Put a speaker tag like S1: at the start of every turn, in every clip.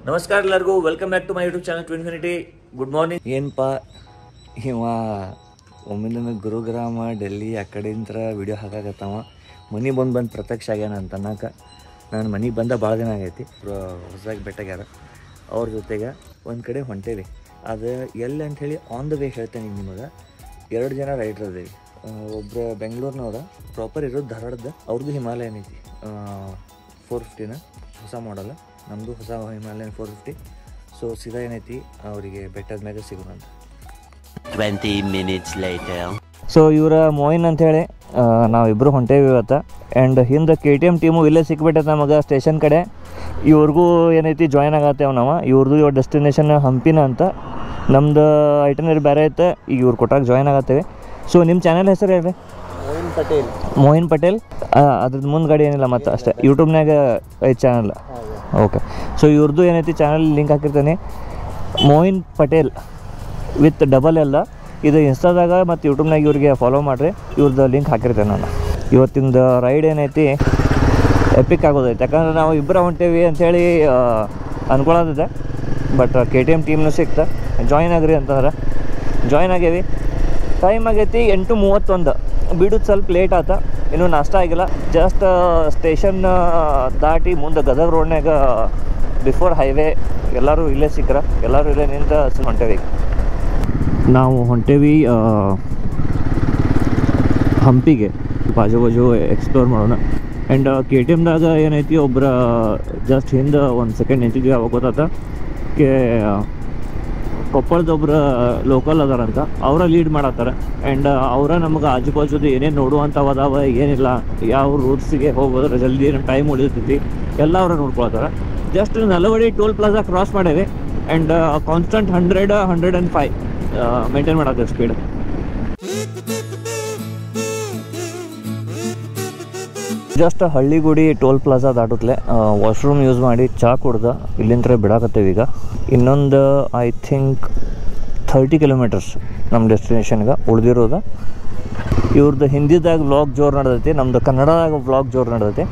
S1: ನಮಸ್ಕಾರ ಎಲ್ಲರಿಗೂ, welcome back to my YouTube channel Twinfinity. Good morning.
S2: ಏನಪ್ಪ ಇವ ಒಮ್ಮಿಂದೊಮ್ಮೆ ಗುರುಗ್ರಾಮ ಡೆಲ್ಲಿ ಆ ಕಡೆಯಿಂದ ವಿಡಿಯೋ ಹಾಕಾಕತ್ತವ. ಮನೆ ಬಂದು ಪ್ರತ್ಯಕ್ಷ ಆಗ್ಯಾನ ಅಂತ ಅನ್ನಕ್ಕೆ ನಾನು ಮನೆಗೆ ಬಂದ ಭಾಳ ದಿನ ಆಗೈತಿ. ಹೊಸದಾಗಿ ಬೆಟ್ಟಾಗ್ಯಾರ. ಅವ್ರ ಜೊತೆಗೆ ಒಂದು ಕಡೆ ಹೊಂಟೇವಿ. ಅದು ಎಲ್ಲಿ ಅಂಥೇಳಿ ಆನ್ ದ ವೇ ಹೇಳ್ತೇನೆ ನಿಮಗೆ. 2 ಜನ ರೈಡ್ರ್ ಅದೇವಿ. ಒಬ್ಬರು ಬೆಂಗಳೂರಿನವ್ರ, ಪ್ರಾಪರ್ ಇರೋದು ಧಾರವಾಡದ. ಅವ್ರದ್ದು ಹಿಮಾಲಯನ್ ಐತಿ 450ನ ಹೊಸ ಮಾಡಲ್ಲ. ನಮ್ಮದು ಹೊಸ ಹಿಮಾಲಯನ್ 450. ಸೊ ಸೀದಾ ಏನೈತಿ ಅವರಿಗೆ ಬೆಟ್ಟದ ಮೇಲೆ ಸಿಗೋಣ ಅಂತ.
S3: 20 minutes later.
S2: ಸೊ ಇವರ ಮೋಯಿನ್ ಅಂಥೇಳಿ ನಾವಿಬ್ಬರು ಹೊಂಟೇವಿ ಇವತ್ತು. ಆ್ಯಂಡ್ ಹಿಂದೆ KTM ಟೀಮು ಇಲ್ಲೇ ಸಿಕ್ಬಿಟ್ಟೈತೆ ನಮಗೆ ಸ್ಟೇಷನ್ ಕಡೆ. ಇವ್ರಿಗೂ ಏನೈತಿ ಜಾಯ್ನ್ ಆಗತ್ತೇವೆ ನಾವು. ಇವ್ರದ್ದು ಇವ್ರ ಡೆಸ್ಟಿನೇಷನ್ ಹಂಪಿನ ಅಂತ. ನಮ್ದು ಐಟನರಿ ಬೇರೆ ಐತೆ. ಈಗ ಇವ್ರು ಕೊಟ್ಟಾಗ ಜಾಯ್ನ್ ಆಗತ್ತೇವೆ. ಸೊ ನಿಮ್ಮ ಚಾನಲ್ ಹೆಸರು ಹೇಳ್ರಿ? ಮೋಹಿನ್ ಪಟೇಲ್. ಅದ್ರದ್ದು ಮುಂದೆ ಗಾಡಿ ಏನಿಲ್ಲ ಮತ್ತು ಅಷ್ಟೇ. ಯೂಟ್ಯೂಬ್ನಾಗ ಐದು ಚಾನಲ್. ಓಕೆ. ಸೊ ಇವ್ರದ್ದು ಏನೈತಿ ಚಾನಲ್ ಲಿಂಕ್ ಹಾಕಿರ್ತೀನಿ. ಮೋಹಿನ್ ಪಟೇಲ್ ವಿತ್ ಡಬಲ್ ಎಲ್ಲ. ಇದು ಇನ್ಸ್ಟಾದಾಗ ಮತ್ತು ಯೂಟ್ಯೂಬ್ನಾಗ ಇವ್ರಿಗೆ ಫಾಲೋ ಮಾಡಿರಿ. ಇವ್ರದ್ದು ಲಿಂಕ್ ಹಾಕಿರ್ತೇನೆ ನಾನು. ಇವತ್ತಿಂದ ರೈಡ್ ಏನೈತಿ ಎಪಿಕ್ ಆಗೋದೈತೆ. ಯಾಕಂದ್ರೆ ನಾವು ಇಬ್ಬರು ಹೊಂಟೇವಿ ಅಂಥೇಳಿ ಅಂದ್ಕೊಳ್ಳೋದಿದೆ. ಬಟ್ KTM ಟೀಮ್ನೂ ಸಿಕ್ತ. ಜಾಯ್ನ್ ಆಗ್ರಿ ಅಂತಂದ್ರೆ ಜಾಯ್ನ್ ಆಗೇವಿ. ಟೈಮ್ ಆಗೈತಿ 8:31. ಬಿಡೋದು ಸ್ವಲ್ಪ ಲೇಟ್ ಆತ. ಇನ್ನೂ ನಾಷ್ಟ ಆಗಿಲ್ಲ. ಜಸ್ಟ್ ಸ್ಟೇಷನ್ ದಾಟಿ ಮುಂದೆ ಗದಗ ರೋಡ್ನಾಗ ಬಿಫೋರ್ ಹೈವೇ ಎಲ್ಲರೂ ಇಲ್ಲೇ ಸಿಕ್ಕರ. ಎಲ್ಲರೂ ಇಲ್ಲೇ ನಿಂತ ಹೊಂಟೇವಿ. ನಾವು ಹೊಂಟೇವಿ ಹಂಪಿಗೆ. ಬಾಜು ಎಕ್ಸ್ಪ್ಲೋರ್ ಮಾಡೋಣ. ಆ್ಯಂಡ್ KTMದಾಗ ಏನೈತಿ ಒಬ್ಬರ ಜಸ್ಟ್ ಹಿಂದೆ ಒಂದು ಸೆಕೆಂಡ್ ನಿಂತಿದ್ವಿ. ಅವಾಗ ಗೊತ್ತಾತ ಕೊಪ್ಪಳದೊಬ್ಬರು ಲೋಕಲ್ ಅದಾರಂತ. ಅವರ ಲೀಡ್ ಮಾಡತ್ತಾರೆ. ಆ್ಯಂಡ್ ಅವರ ನಮಗೆ ಆಜು ಬಾಜುದು ಏನೇನು ನೋಡುವಂಥವು ಅದಾವ, ಏನಿಲ್ಲ, ಯಾವ ರೂಟ್ಸಿಗೆ ಹೋಗೋದ್ರೆ ಜಲ್ದಿ ನಮ್ಮ ಟೈಮ್ ಉಳಿತೈತಿ ಎಲ್ಲ ಅವರ ನೋಡ್ಕೊಳ್ತಾರೆ. Just Nalavadi toll plaza cross ಮಾಡೇವಿ. ಆ್ಯಂಡ್ ಕಾನ್ಸ್ಟಂಟ್ 100-105 ಮೇಂಟೈನ್ ಮಾಡತ್ತೆ speed. Just Halligudi toll plaza ದಾಟುತ್ತಲೇ ವಾಶ್ರೂಮ್ ಯೂಸ್ ಮಾಡಿ ಚಹಾ ಕುಡ್ದು ಇಲ್ಲಿಂದ ಬಿಡಾಕತ್ತೇವೆ. ಈಗ ಇನ್ನೊಂದು ಐ ಥಿಂಕ್ 30 ಕಿಲೋಮೀಟರ್ಸ್ ನಮ್ಮ ಡೆಸ್ಟಿನೇಷನ್ಗೆ ಉಳಿದಿರೋದು. ಇವ್ರದ್ದು ಹಿಂದಿದಾಗ ವ್ಲಾಗ್ ಜೋರು ನಡೆದೈತಿ, ನಮ್ಮದು ಕನ್ನಡದಾಗ ವ್ಲಾಗ್ ಜೋರು ನಡೆದೈತಿ.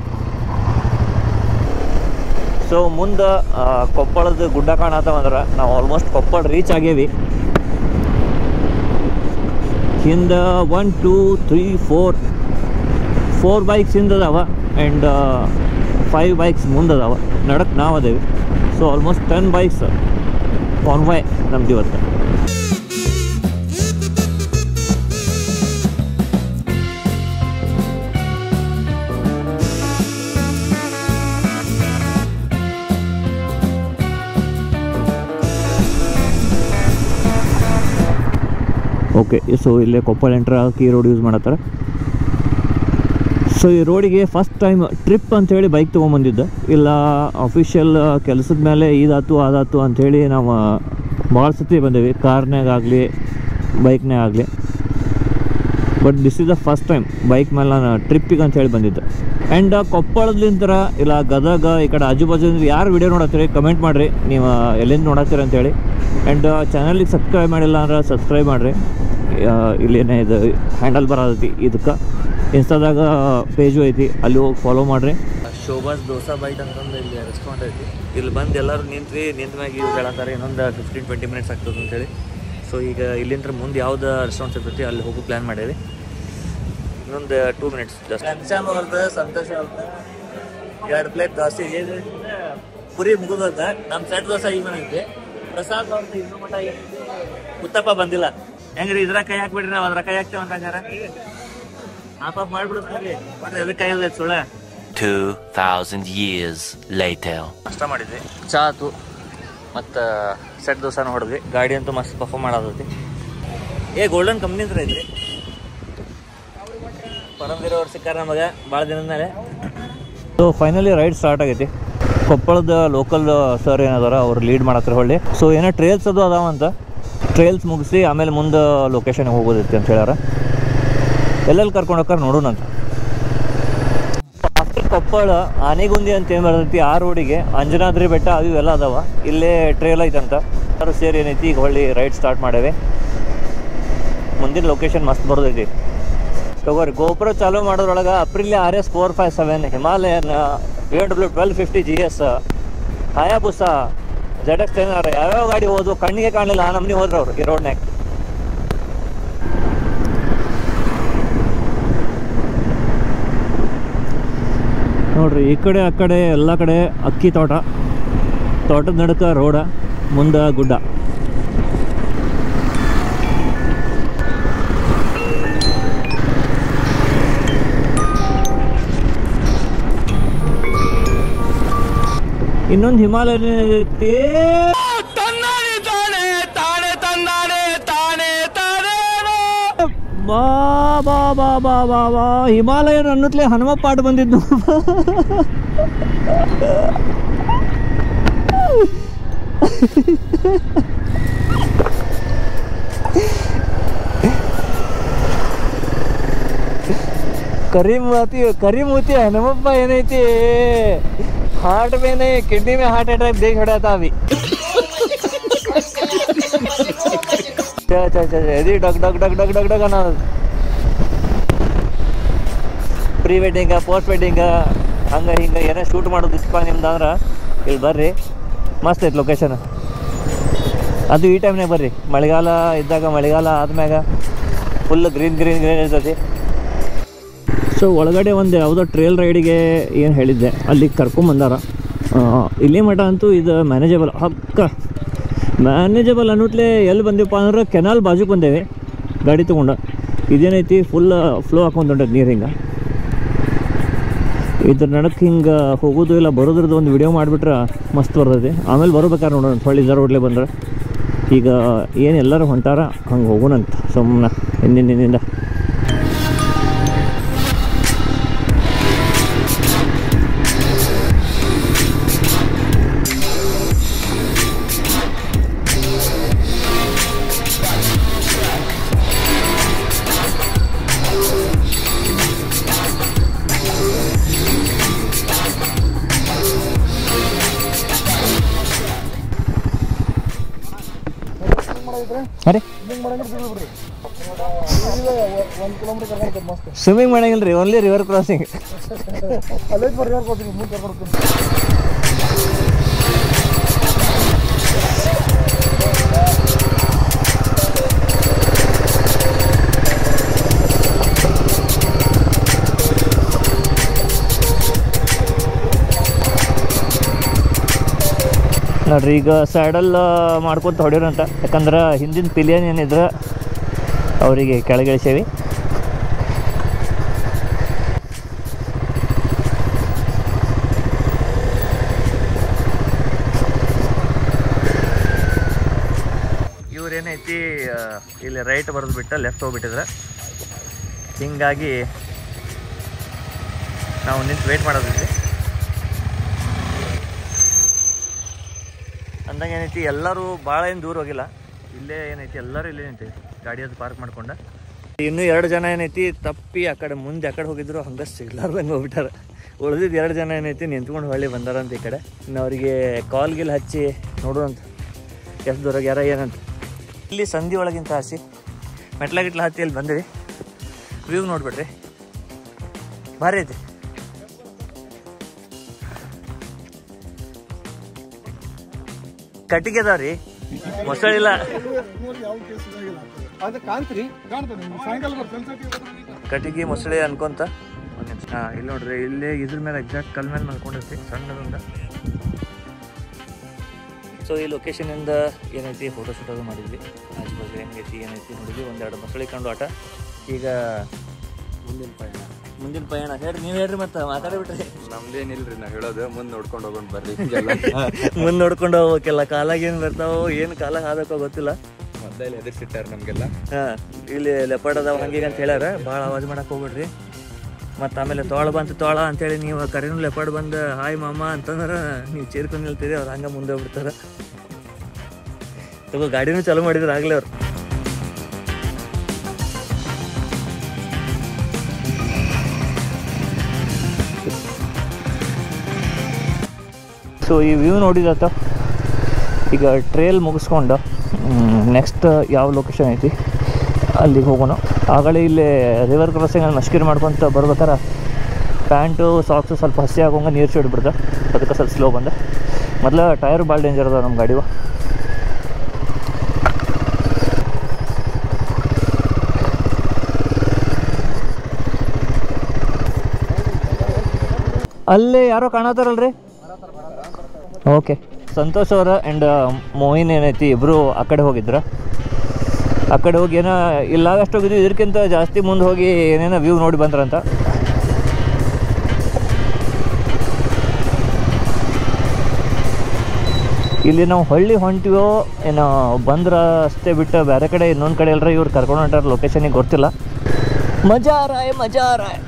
S2: ಸೊ ಮುಂದೆ ಕೊಪ್ಪಳದ ಗುಡ್ಡ ಕಾಣತ್ತವಂದ್ರೆ ನಾವು ಆಲ್ಮೋಸ್ಟ್ ಕೊಪ್ಪಳ ರೀಚ್ ಆಗೇವಿ. ಹಿಂದೆ 1 2 3 4 ಬೈಕ್ಸ್ ಹಿಂದದಾವ. ಆ್ಯಂಡ್ 5 ಬೈಕ್ಸ್ ಮುಂದದಾವ. ನಡಕ್ಕೆ ನಾವು ಅದೇವಿ. ಸೊ ಆಲ್ಮೋಸ್ಟ್ 10 ಬೈಕ್ಸ್ ಕಾನ್ವಾಯ್ ನಮ್ದು ಇವತ್ತು. ಓಕೆ. ಸೊ ಇಲ್ಲೇ ಕೊಪ್ಪಳ ಎಂಟ್ರ್ ಆಗಿ ರೋಡ್ ಯೂಸ್ ಮಾಡತ್ತಾರೆ. ಸೊ ಈ ರೋಡಿಗೆ ಫಸ್ಟ್ ಟೈಮ್ ಟ್ರಿಪ್ ಅಂಥೇಳಿ ಬೈಕ್ ತೊಗೊಂಬಂದಿದ್ದೆ. ಇಲ್ಲ ಅಫಿಷಿಯಲ್ ಕೆಲಸದ ಮೇಲೆ ಇದಾತು ಅದಾತು ಅಂಥೇಳಿ ನಾವು ಭಾಳ ಸತಿ ಬಂದೇವಿ, ಕಾರ್ನಾಗ ಆಗಲಿ ಬೈಕ್ನಾಗ ಆಗಲಿ. But this is the first time bike ಮೇಲೆ ನಾನು ಟ್ರಿಪ್ಪಿಗೆ ಅಂಥೇಳಿ ಬಂದಿದ್ದೆ. ಆ್ಯಂಡ್ ಕೊಪ್ಪಳದ್ಲಿಂತರ ಇಲ್ಲ ಗದಗ ಈ ಕಡೆ ಆಜು ಬಾಜುದಿಂದ ಯಾರು ವಿಡಿಯೋ ನೋಡತ್ತೀರಿ ಕಮೆಂಟ್ ಮಾಡಿರಿ ನೀವು ಎಲ್ಲಿಂದ ನೋಡತ್ತೀರಿ ಅಂಥೇಳಿ. ಆ್ಯಂಡ್ ಚಾನಲಿಗೆ ಸಬ್ಸ್ಕ್ರೈಬ್ ಮಾಡಿಲ್ಲ ಅಂದ್ರೆ ಸಬ್ಸ್ಕ್ರೈಬ್ ಮಾಡಿರಿ. ಇಲ್ಲೇನೇ ಇದು ಹ್ಯಾಂಡಲ್ ಬರೋದೈತಿ. ಇದಕ್ಕೆ ಇನ್ಸ್ಟಾದಾಗ ಪೇಜು ಐತಿ, ಅಲ್ಲಿ ಹೋಗಿ ಫಾಲೋ ಮಾಡಿರಿ. ಶೋಭಾಸ್ ದೋಸಾ ಬೈಟ್ ಅಂತಂದು ಇಲ್ಲಿ ರೆಸ್ಟೋರೆಂಟ್ ಐತಿ. ಇಲ್ಲಿ ಬಂದು ಎಲ್ಲರೂ ನಿಂತ ಮ್ಯಾಗ ಇವ್ರು ಹೇಳತ್ತಾರೆ ಇನ್ನೊಂದು 15-20 ಮಿನಿಟ್ಸ್ ಆಗ್ತದೆ ಅಂತೇಳಿ. ಸೊ ಈಗ ಇಲ್ಲಿಂದ ಮುಂದೆ ಯಾವ್ದು ರೆಸ್ಟೋರೆಂಟ್ಸ್ ಇರ್ತೈತಿ ಅಲ್ಲಿ ಹೋಗೋ ಪ್ಲ್ಯಾನ್ ಮಾಡೇವಿ. ಇನ್ನೊಂದು 2 ಮಿನಿಟ್ಸ್ ಜಸ್ಟ್. ಸಂತೋಷ 2 ಪ್ಲೇಟ್ ದೋಸೆ ಪುರಿ ಮುಗಿದ. ನಮ್ಮ ಸೆಟ್ ದೋಸೆ ಈಗ ಬಂದೈತಿ. ಪ್ರಸಾದ್ ಅವ್ರದ್ದು ಇನ್ನೂ ಮಟ್ಟ ಉತ್ತಪ್ಪ ಬಂದಿಲ್ಲ. ಹೆಂಗ್ರಿ ಇದ್ರಾಗ ಕೈ ಹಾಕ್ಬಿಡ್ರಿ, ನಾವು ಅದ್ರ ಕೈ ಹಾಕ್ತೇವೆ ಅಂತಾರ. ಹಾಪ್ ಮಾಡ್ಬಿಡುತ್ತೆ. ಎದಕ್ಕೆ ಕೈ ಇಲ್ಲ ಸುಳ್ಳ.
S3: 2000 years later.
S2: ನಾಷ್ಟ ಮಾಡಿದ್ವಿ, ಚಾ ಆತು ಮತ್ತು ಸೆಟ್ ದೋಸಾನು ಹೊಡೆದ್ವಿ. ಗಾಡಿ ಅಂತೂ ಮಸ್ತ್ ಪರ್ಫಾರ್ಮ್ ಮಾಡೋದೈತಿ. ಗೋಲ್ಡನ್ ಕಂಪ್ನಿ ಅಂತ ಐತ್ರಿ. ಪರಮವೀರವ್ರು ಸಿಕ್ಕಾರ ನಮಗೆ ಭಾಳ ದಿನದ ಮೇಲೆ. ಸೊ ಫೈನಲಿ ರೈಡ್ ಸ್ಟಾರ್ಟ್ ಆಗೈತಿ. ಕೊಪ್ಪಳದ ಲೋಕಲ್ ಸರ್ ಏನದಾರ ಅವ್ರು ಲೀಡ್ ಮಾಡತ್ತಾರೆ ಹೊಳ್ಳಿ. ಸೊ ಏನೋ ಟ್ರೇಲ್ಸ್ ಅದು ಅದಾವಂತ. ಟ್ರೇಲ್ಸ್ ಮುಗಿಸಿ ಆಮೇಲೆ ಮುಂದೆ ಲೊಕೇಶನ್ಗೆ ಹೋಗೋದೈತಿ ಅಂತ ಹೇಳ್ಯಾರ. ಎಲ್ಲೆಲ್ಲಿ ಕರ್ಕೊಂಡು ಹೋಗ್ತಾರೆ ನೋಡೋಣಂತ. ಆಫ್ಟರ್ ಕೊಪ್ಪಳ ಆನೆಗುಂದಿ ಅಂತ ಏನು ಬರ್ತೈತಿ ಆ ರೋಡಿಗೆ ಅಂಜನಾದ್ರಿ ಬೆಟ್ಟ ಅವು ಇವೆಲ್ಲ ಅದಾವ. ಇಲ್ಲೇ ಟ್ರೇಲ್ ಐತಂತ. ಎಲ್ಲರೂ ಸೇರಿ ಏನೈತಿ ಈಗ ಹೊಳ್ಳಿ ರೈಡ್ ಸ್ಟಾರ್ಟ್ ಮಾಡೇವೆ. ಮುಂದಿನ ಲೊಕೇಶನ್ ಮಸ್ತ್ ಬರೋದೈತಿ. ತಗೋರಿ ಗೋಪುರ ಚಾಲೂ ಮಾಡೋದ್ರೊಳಗೆ Aprilia RS 457, Himalayan BMW 1250 GS, Hayabusa ZX ಏನಾರ ಯಾವ್ಯಾವ ಗಾಡಿ ಹೋದ್ವು ಕಣ್ಣಿಗೆ ಕಾಣಲಿಲ್ಲ ನಮ್ಮನೆ ಹೋದ್ರು ಅವರು ಈ ರೋಡ್ನ್ಯಾಗ. ನೋಡ್ರಿ ಈ ಕಡೆ ಆ ಕಡೆ ಎಲ್ಲ ಕಡೆ ಅಕ್ಕಿ ತೋಟದ ನಡುಕ ರೋಡ, ಮುಂದೆ ಗುಡ್ಡ. ಇನ್ನೊಂದು ಹಿಮಾಲಯ ಬಾ ಬಾ ಬಾ ಬಾ ಬಾ ಬಾ ಹಿಮಾಲಯನ್ ಅನ್ನತ್ಲೆ ಹನುಮಪ್ಪ ಪಾಠ ಬಂದಿದ್ದು. करीमूती हनुमप्पा ಏನೈತಿ हार्ट में नहीं किडनी में हार्ट अटैक देख रहा था अभी. यदि डग डग डग डग डग डग ಅನ್ನೋದು ಪ್ರೀ ವೆಡ್ಡಿಂಗ ಪೋಸ್ಟ್ ವೆಡ್ಡಿಂಗ ಹಂಗೆ ಹಿಂಗೆ ಏನೋ ಶೂಟ್ ಮಾಡೋದಿತ್ತಪ್ಪ ನಿಮ್ದು ಅಂದ್ರೆ ಇಲ್ಲಿ ಬರ್ರಿ, ಮಸ್ತ್ ಐತೆ ಲೊಕೇಶನ್. ಅದು ಈ ಟೈಮ್ನಾಗ ಬರ್ರಿ, ಮಳೆಗಾಲ ಇದ್ದಾಗ, ಮಳೆಗಾಲ ಆದ್ಮ್ಯಾಗ ಫುಲ್ ಗ್ರೀನ್ ಗ್ರೀನ್ ಗ್ರೀನ್ ಇರ್ತೈತಿ. ಸೊ ಒಳಗಡೆ ಒಂದು ಯಾವುದೋ ಟ್ರೇಲ್ ರೈಡಿಗೆ ಏನು ಹೇಳಿದ್ದೆ ಅಲ್ಲಿಗೆ ಕರ್ಕೊಂಬಂದಾರ. ಇಲ್ಲಿ ಮಠ ಅಂತೂ ಇದು ಮ್ಯಾನೇಜಬಲ್, ಮ್ಯಾನೇಜಬಲ್ ಅನ್ನೋತ್ಲೆ ಎಲ್ಲಿ ಬಂದೀವಪ್ಪ ಅಂದ್ರೆ ಕೆನಾಲ್ ಬಾಜುಗೆ ಬಂದೇವೆ ಗಾಡಿ ತೊಗೊಂಡು. ಇದೇನೈತಿ ಫುಲ್ ಫ್ಲೋ ಹಾಕೊಂಡ್ಬಿಟ್ಟೈತೆ ನೀರು. ಹಿಂಗೆ ಇದ್ರ ನಡಕ್ಕೆ ಹಿಂಗೆ ಹೋಗೋದು ಇಲ್ಲ ಬರೋದ್ರದ್ದು ಒಂದು ವಿಡಿಯೋ ಮಾಡಿಬಿಟ್ರೆ ಮಸ್ತ್ ಬರ್ತೈತಿ. ಆಮೇಲೆ ಬರ್ಬೇಕಾದ್ರೆ ನೋಡೋಣ ಹೊಳ್ಳಿ ರೋಡ್ಲೆ ಬಂದ್ರೆ. ಈಗ ಏನು ಎಲ್ಲರೂ ಹೊಂಟಾರ ಹಂಗೆ ಹೋಗೋಣಂತ ಸುಮ್ಮನೆ ಹಿಂದಿನಿಂದ. ಅರೆ ಸ್ವಿಮ್ಮಿಂಗ್ ಮಾಡಂಗಿಲ್ಲ ರೀ, ಓನ್ಲಿ ರಿವರ್ ಕ್ರಾಸಿಂಗ್. ನೋಡ್ರಿ ಈಗ ಸ್ಯಾಡಲ್ ಮಾಡ್ಕೊತ ಹೊಡಿಯೋರಂತ, ಯಾಕಂದ್ರೆ ಹಿಂದಿನ ಪಿಲಿಯನ್ ಏನಿದ್ರೆ ಅವರಿಗೆ ಕೆಳಗಿಳಿಸೇವಿ. ಇವ್ರೇನೈತಿ ಇಲ್ಲಿ ರೈಟ್ ಬರೆದು ಬಿಟ್ಟು ಲೆಫ್ಟ್ ಹೋಗ್ಬಿಟ್ಟಿದ್ರೆ, ಹಿಂಗಾಗಿ ನಾವು ನಿಂತು ವೇಟ್ ಮಾಡೋದಿದ್ವಿ. ಅಂದಂಗೆ ಏನೈತಿ ಎಲ್ಲರೂ ಭಾಳ ಏನು ದೂರ ಹೋಗಿಲ್ಲ, ಇಲ್ಲೇ ಏನೈತಿ ಎಲ್ಲರೂ ಇಲ್ಲೇ ನಿಂತೀವಿ ಗಾಡಿ ಅದು ಪಾರ್ಕ್ ಮಾಡ್ಕೊಂಡು. ಇನ್ನೂ 2 ಜನ ಏನೈತಿ ತಪ್ಪಿ ಆ ಕಡೆ ಮುಂದೆ ಆ ಕಡೆ ಹೋಗಿದ್ರು, ಹಂಗೆ ಸಿಗ್ಲಾರ್ದಂಗೆ ಹೋಗ್ಬಿಟ್ಟಾರೆ. ಉಳಿದಿದ್ದು 2 ಜನ ಏನೈತಿ ನಿಂತ್ಕೊಂಡು ಹೊಳ್ಳಿ ಬಂದಾರಂತ ಈ ಕಡೆ. ಇನ್ನು ಅವರಿಗೆ ಕಾಲ್ ಗಿಲ್ ಹಚ್ಚಿ ನೋಡುವಂತ ಎಷ್ಟು ದೂರ ಯಾರ ಏನಂತ. ಇಲ್ಲಿ ಸಂಧಿ ಒಳಗಿಂತ ಹಸಿ ಮೆಟ್ಲಾಗಿಟ್ಲ ಹತ್ತಿ ಅಲ್ಲಿ ಬಂದಿವಿ. ವ್ಯೂ ನೋಡ್ಬಿಡ್ರಿ, ಭಾರಿ ಐತಿ. ಕಟ್ಟಿಗೆ ಅದಾವ್ರಿ, ಮೊಸಳಿಲ್ಲ. ಕಟ್ಟಿಗೆ ಮೊಸಳೆ ಅನ್ಕೊಂತ ಇಲ್ಲಿ ನೋಡ್ರಿ, ಇಲ್ಲೇ ಇದ್ರ ಮೇಲೆ ಎಕ್ಸಾಕ್ಟ್ ಕಲ್ ಮೇಲೆ ಮಲ್ಕೊಂಡಿರ್ತಿ ಸಣ್ಣದಿಂದ. ಸೊ ಈ ಲೊಕೇಶನಿಂದ ಏನೈತಿ ಫೋಟೋಶೂಟ್ ಅದು ಮಾಡಿದ್ವಿ. ಆಜು ಹೆಂಗೈತಿ ಏನೈತಿ ನೋಡಿದ್ವಿ. 1-2 ಮೊಸಳೆ ಕಂಡು ಆಟ. ಈಗ ಮುಂದಿನ ಪಯಣ ಹೇಳ್ರಿ, ನೀವು ಹೇಳ್ರಿ, ಮತ್ತೆ ಮಾತಾಡ್ಬಿಟ್ರಿ.
S4: ನಮ್ದೇನಿಲ್ರಿ, ನಾವು ಹೇಳೋದು ಮುಂದೆ ನೋಡ್ಕೊಂಡು ಹೋಗೋಣ ಬರ್ರಿ.
S2: ಮುಂದೆ ನೋಡ್ಕೊಂಡು ಹೋಗ್ಬೇಕೆಲ್ಲ, ಕಾಲಾಗ ಏನು ಬರ್ತಾವೋ ಏನು ಕಾಲಾಗ ಹಾದಕ್ಕೋ ಗೊತ್ತಿಲ್ಲ.
S4: ಮೊದಲೇ ಎದುರಿಸಿಟ್ಟಾರ ನಮಗೆಲ್ಲ.
S2: ಇಲ್ಲಿ ಲೆಪರ್ಡ್ ಅದಾವ ಹಂಗೆ ಅಂತ ಹೇಳ್ಯಾರ, ಭಾಳ ಆವಾಜ್ ಮಾಡಕ್ಕೆ ಹೋಗ್ಬಿಡ್ರಿ. ಮತ್ತು ಆಮೇಲೆ ತೋಳ ಬಂತು ತೋಳ ಅಂತೇಳಿ ನೀವು ಕರೆನೂ ಲೆಪರ್ಡ್ ಬಂದು ಹಾಯ್ ಮಾಮ ಅಂತಂದ್ರೆ ನೀವು ಚೇರ್ಕೊಂಡು ನಿಲ್ತೀರಿ, ಅವ್ರು ಹಂಗೆ ಮುಂದೆ ಹೋಗ್ಬಿಡ್ತಾರೆ. ತಗೋ ಗಾಡಿನೂ ಚಾಲೂ ಮಾಡಿದ್ರು ಆಗಲೇ ಅವ್ರು. ಸೊ ಈ ವ್ಯೂ ನೋಡಿದತ್ತ. ಈಗ ಟ್ರೇಲ್ ಮುಗಿಸ್ಕೊಂಡು ನೆಕ್ಸ್ಟ್ ಯಾವ ಲೊಕೇಶನ್ ಐತಿ ಅಲ್ಲಿಗೆ ಹೋಗೋಣ. ಆಗಲೇ ಇಲ್ಲಿ ರಿವರ್ ಕ್ರಾಸಿಂಗ್ ಅಲ್ಲಿ ಮಷ್ಕಿರಿ ಮಾಡ್ಕೊತ ಬರ್ಬೇಕಾರೆ ಪ್ಯಾಂಟು ಸಾಕ್ಸು ಸ್ವಲ್ಪ ಹಸಿ ಆಗೋಂಗೆ ನೀರು ಸಿಡ್ಬಿಡ್ದೆ, ಅದಕ್ಕೆ ಸ್ವಲ್ಪ ಸ್ಲೋ ಬಂದೆ. ಮೊದಲು ಟೈರ್ ಭಾಳ ಡೇಂಜರ್ ಅದ ನಮ್ಮ ಗಾಡಿವು. ಅಲ್ಲಿ ಯಾರೋ ಕಾಣತ್ತಾರಲ್ರಿ? ಓಕೆ, ಸಂತೋಷ್ ಅವರ ಆ್ಯಂಡ್ ಮೋಹಿನ್ ಏನೈತಿ ಇಬ್ಬರು ಆ ಕಡೆ ಹೋಗಿದ್ರ. ಆ ಕಡೆ ಹೋಗಿ ಏನೋ ಇಲ್ಲಾಗಷ್ಟು ಹೋಗಿದ್ವಿ, ಇದಕ್ಕಿಂತ ಜಾಸ್ತಿ ಮುಂದೆ ಹೋಗಿ ಏನೇನೋ ವ್ಯೂ ನೋಡಿ ಬಂದ್ರಂತ. ಇಲ್ಲಿ ನಾವು ಹಳ್ಳಿ ಹೊಂಟಿವೋ ಏನೋ ಬಂದ್ರೆ ಅಷ್ಟೇ ಬಿಟ್ಟು ಬೇರೆ ಕಡೆ ಇನ್ನೊಂದು ಕಡೆ ಎಲ್ಲರ ಇವ್ರು ಕರ್ಕೊಂಡು ಹೊಂಟಾರ, ಲೊಕೇಶನಿಗೆ ಗೊತ್ತಿಲ್ಲ. ಮಜಾ ರಾಯ್ ಮಜಾ ರಾಯ್.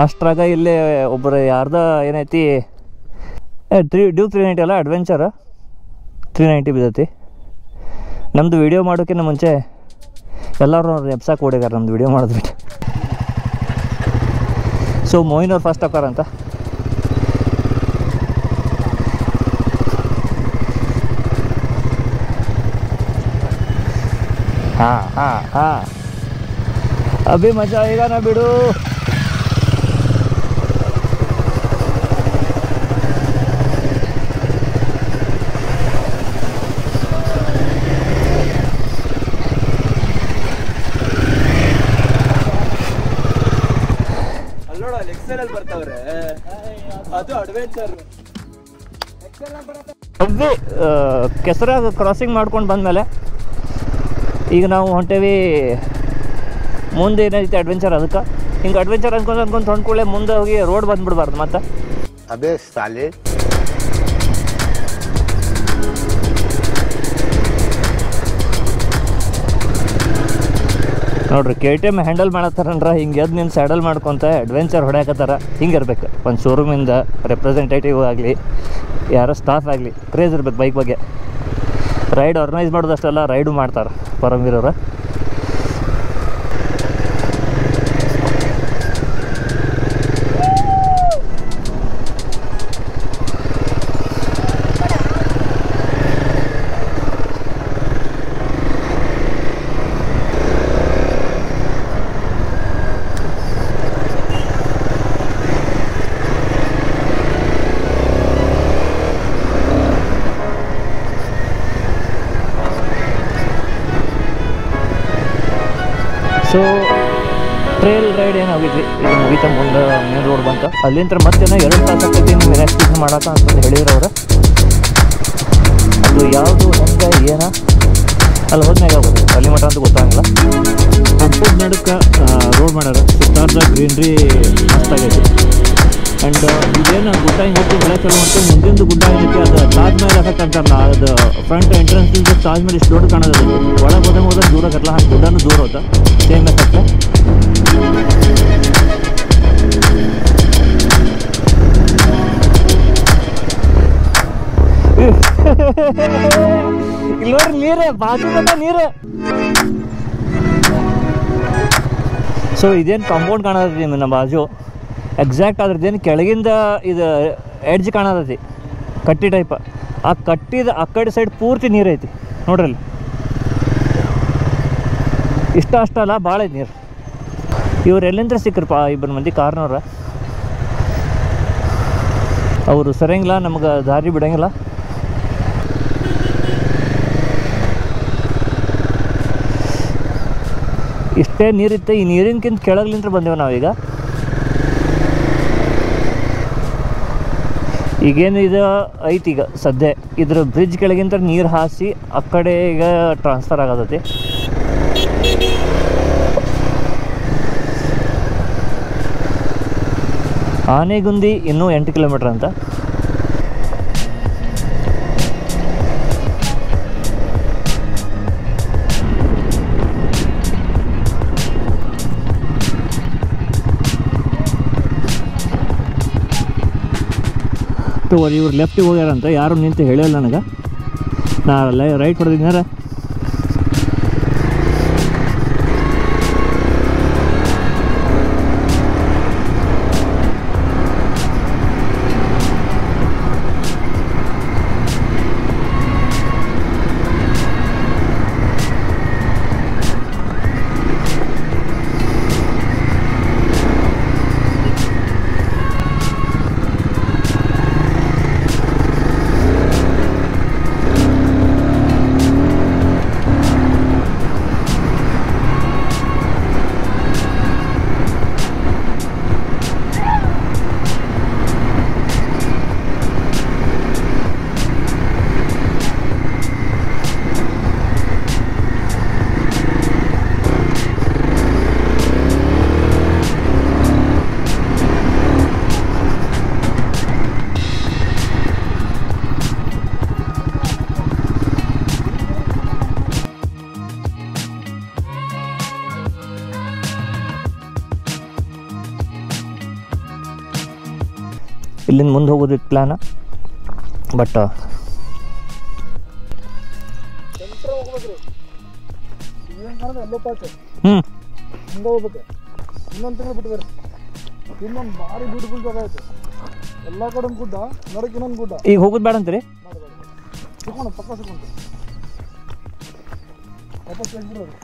S2: ಅಷ್ಟ್ರಾಗ ಇಲ್ಲಿ ಒಬ್ಬರು ಯಾರ್ದ ಏನೈತಿ ಡ್ಯೂಕ್ 390 ಅಲ್ಲ, ಅಡ್ವೆಂಚರ್ 390 ಬಿದ್ದೈತಿ. ನಮ್ಮದು ವೀಡಿಯೋ ಮಾಡೋಕ್ಕಿಂತ ಮುಂಚೆ ಎಲ್ಲರೂ ಎಬ್ಸಾಕ್ ಓಡಿಗಾರ ನಮ್ಮದು ವೀಡಿಯೋ ಮಾಡಿದ್ಬಿಟ್ಟು. ಸೊ ಮೋಹಿನ್ ಅವ್ರು ಫಸ್ಟ್ ಹಾಕಾರಂತ. ಹಾಂ ಹಾಂ ಹಾಂ, ಅಭಿ ಮಜಾ ಈಗ ನಾ ಬಿಡು.
S4: ಅದು ಅಡ್ವೆಂಚರ್.
S2: ಕೆಸರಾಗ ಕ್ರಾಸಿಂಗ್ ಮಾಡ್ಕೊಂಡು ಬಂದಮೇಲೆ ಈಗ ನಾವು ಹೊಂಟೇವಿ ಮುಂದೆ ಏನೈತಿ ಅಡ್ವೆಂಚರ್. ಅದಕ್ಕೆ ಹಿಂಗೆ ಅಡ್ವೆಂಚರ್ ಅನ್ಕೊಂಡು ಹೊಂದ್ಕೊಳ್ಳೆ ಮುಂದೆ ಹೋಗಿ ರೋಡ್ ಬಂದ್ಬಿಡ್ಬಾರ್ದು ಮತ್ತೆ.
S5: ಅಬೇ ಸಾಲೆ
S2: ನೋಡ್ರಿ, KTM ಹ್ಯಾಂಡಲ್ ಮಾಡತ್ತಾರನ್ರ ಹಿಂಗೆ ಎದ್ದು ನಿನ್ನ ಸ್ಯಾಡಲ್ ಮಾಡ್ಕೊತ ಅಡ್ವೆಂಚರ್ ಹೊಡ್ಯಾಕತ್ತಾರ. ಹಿಂಗೆ ಇರ್ಬೇಕು ಒಂದು ಶೋರೂಮಿಂದ ರೆಪ್ರೆಸೆಂಟೇಟಿವ್ ಆಗಲಿ ಯಾರೋ ಸ್ಟಾಫ್ ಆಗಲಿ ಕ್ರೇಜ್ ಇರ್ಬೇಕು ಬೈಕ್ ಬಗ್ಗೆ. ರೈಡ್ ಆರ್ಗನೈಸ್ ಮಾಡೋದಷ್ಟೆಲ್ಲ ರೈಡು ಮಾಡ್ತಾರೆ ಪರಮವೀರವ್ರ. ಸೊ ಟ್ರೇಲ್ ರೈಡ್ ಏನು ಹೋಗಿದ್ವಿ, ಇದು ಮುಗಿತ ಮುಂದೆ ಮೇನ್ ರೋಡ್ ಬಂತು. ಅಲ್ಲಿಂದ ಮತ್ತೇನೋ 2 ತಾಸು ಆಗ್ತೈತಿ ನೀವು ರಿಲ್ಯಾಕ್ಸೇಷನ್ ಮಾಡಕ ಅಂತಂದು ಹೇಳಿದ್ರು ಅವ್ರು. ಅದು ಯಾವುದು ಹೆಂಗೆ ಏನ ಅಲ್ಲಿ ಹೋದ್ಮ್ಯಾಗ ಆಗೋದು, ಅಲ್ಲಿ ಮಠ ಅಂತ ಗೊತ್ತಾಗಲ್ಲ. ಫುಡ್ ನಡಕ್ಕೆ ರೋಡ್ ಮಾಡ್ಯಾರ, ಸುತ್ತಾರ್ದ ಗ್ರೀನ್ರಿ ಮಸ್ತಾಗೈತಿ. ಆ್ಯಂಡ್ ಇದೇನು ಗುಡ್ಡ ಹಿಂಗೆ ಹೋಗ್ತೀವಿ ಬೆಳೆ ಚಲೋ ಮಾಡ್ತೀವಿ. ಮುಂದಿಂದು ಗುಡ್ಡ ಏನೈತಿ ಅದು ತಾಜ್ ಮಹಲ್ ಎಫೆಕ್ಟ್ ಅಂತಾರಲ್ಲ, ಅದು ಫ್ರಂಟ್ ಎಂಟ್ರೆನ್ಸ್ ತಾಜ್ ಮಹಲ್ ಇಷ್ಟು ದೊಡ್ಡ ಕಾಣೋದು. ಒಳಗೆ ಹೋದ ದೂರ ಆಗತ್ತಲ್ಲ, ಹಂಗೆ ಗುಡ್ಡನೂ ದೂರ ಹೋದ, ಸೇಮ್ ಎಫೆಕ್ಟ್. ಇಲ್ಲಿ ನೋಡ್ರಿ ನೀರೇ ಬಾಜು ಬಂದ ನೀರು. ಸೊ ಇದೇನು ಕಾಂಪೌಂಡ್ ಕಾಣತೈತಿ ನಮ್ಮ ಬಾಜು, ಎಕ್ಸಾಕ್ಟ್ ಅದ್ರದ್ದೇನು ಕೆಳಗಿಂದ ಇದು ಎಡ್ಜ್ ಕಾಣತೈತಿ ಕಟ್ಟಿ ಟೈಪ್. ಆ ಕಟ್ಟಿದ ಆ ಕಡೆ ಸೈಡ್ ಪೂರ್ತಿ ನೀರೈತಿ ನೋಡ್ರಲ್ಲಿ. ಇಷ್ಟ ಅಷ್ಟಲ್ಲ, ಭಾಳ ಐತಿ ನೀರು. ಇವ್ರು ಎಲ್ಲಿಂದ ಸಿಕ್ಕರಪ್ಪ, 2 ಮಂದಿ ಕಾರ್ನವ್ರ. ಅವರು ಸರಿಯಂಗಿಲ್ಲ, ನಮ್ಗೆ ದಾರಿ ಬಿಡಂಗಿಲ್ಲ. ಇಷ್ಟೇ ನೀರಿತ್ತೆ, ಈ ನೀರಿನಕ್ಕಿಂತ ಕೆಳಗ್ಲಿಂತ ಬಂದೇವೆ ನಾವೀಗ. ಈಗೇನು ಇದು ಐತಿ ಈಗ ಸದ್ಯ, ಇದ್ರ ಬ್ರಿಡ್ಜ್ ಕೆಳಗಿಂತ ನೀರು ಹಾಸಿ ಆ ಕಡೆ ಈಗ ಟ್ರಾನ್ಸ್ಫರ್ ಆಗತೈತಿ. ಆನೆಗುಂದಿ ಇನ್ನೂ 8 ಕಿಲೋಮೀಟ್ರ್ ಅಂತ. ಇವ್ರು ಲೆಫ್ಟಿಗೆ ಹೋಗ್ಯಾರಂತ, ಯಾರು ನಿಂತು ಹೇಳಿಲ್ಲ ನನಗೆ. ನಾ ರೈಟ್ ಹೊಡೆದಿದ್ದಾರ. ಇಲ್ಲಿಂದ ಮುಂದೆ ಹೋಗೋದಿತ್ತು ಪ್ಲ್ಯಾನ, ಬಟ್
S4: ಹಿಂಗೆ ಹೋಗ್ಬೇಕು. ಇನ್ನೊಂದು ತಿಂಗಳು ಬಿಟ್ಟು ಬರ್ರಿ. ಇನ್ನೊಂದು ಭಾರಿ ಬ್ಯೂಟಿಫುಲ್ ಜಾಗ ಐತೆ. ಎಲ್ಲ ಕಡೆ ಒಂದು ಗುಡ್ಡ, ನೋಡಕ್ಕೆ ಇನ್ನೊಂದು ಗುಡ್ಡ.
S2: ಈಗ ಹೋಗೋದು ಬೇಡ ಅಂತೀರಿ?
S4: ಸಿಕ್ಕೊಂಡು ಪಕ್ಕ ಸಿಕ್ಕೊಂಡು ವಾಪಸ್ ತೆಗ್ಬಿಡೋದು.